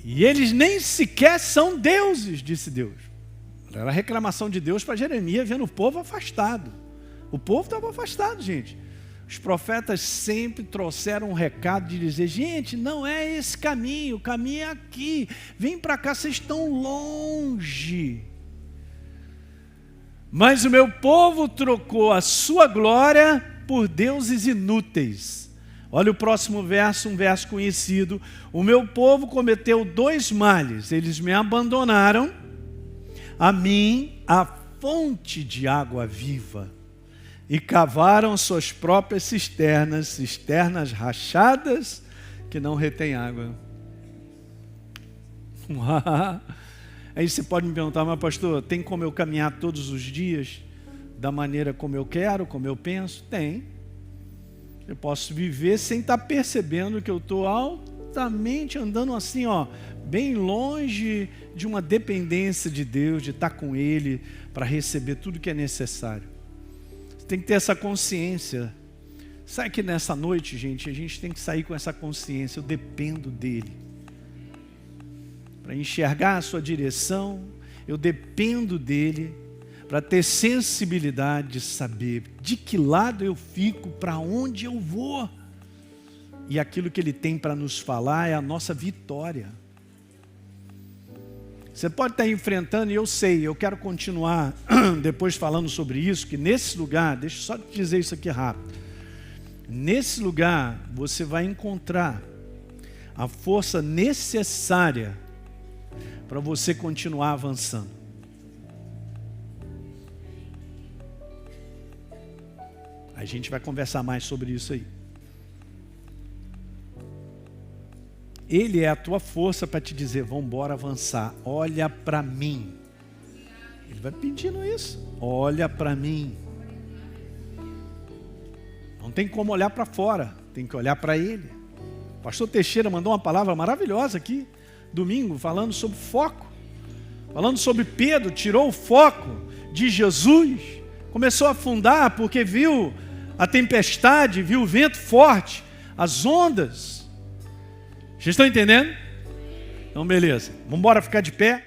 E eles nem sequer são deuses, disse Deus. Era a reclamação de Deus para Jeremias, vendo o povo afastado. O povo estava afastado, gente. Os profetas sempre trouxeram um recado de dizer, gente, não é esse caminho, o caminho é aqui. Vem para cá, vocês estão longe. Mas o meu povo trocou a sua glória por deuses inúteis. Olha o próximo verso, um verso conhecido. O meu povo cometeu 2 males. Eles me abandonaram, a mim, a fonte de água viva, e cavaram suas próprias cisternas, cisternas rachadas, que não retêm água. Aí você pode me perguntar, mas pastor, tem como eu caminhar todos os dias da maneira como eu quero, como eu penso? Tem. Eu posso viver sem estar percebendo que eu estou altamente andando assim, ó, bem longe de uma dependência de Deus, de estar com Ele para receber tudo que é necessário. Você tem que ter essa consciência. Sabe que nessa noite, gente, a gente tem que sair com essa consciência. Eu dependo dEle. Para enxergar a sua direção, eu dependo dEle. Para ter sensibilidade de saber de que lado eu fico, para onde eu vou. E aquilo que Ele tem para nos falar é a nossa vitória. Você pode estar enfrentando, e eu sei, eu quero continuar depois falando sobre isso, que nesse lugar, deixa eu só te dizer isso aqui rápido. Nesse lugar, você vai encontrar a força necessária para você continuar avançando. A gente vai conversar mais sobre isso aí. Ele é a tua força para te dizer, vamos embora avançar. Olha para mim. Ele vai pedindo isso. Olha para mim. Não tem como olhar para fora. Tem que olhar para Ele. O pastor Teixeira mandou uma palavra maravilhosa aqui, domingo, falando sobre foco. Falando sobre Pedro, tirou o foco de Jesus. Começou a afundar porque viu a tempestade, viu o vento forte, as ondas. Vocês estão entendendo? Então beleza, vamos embora ficar de pé.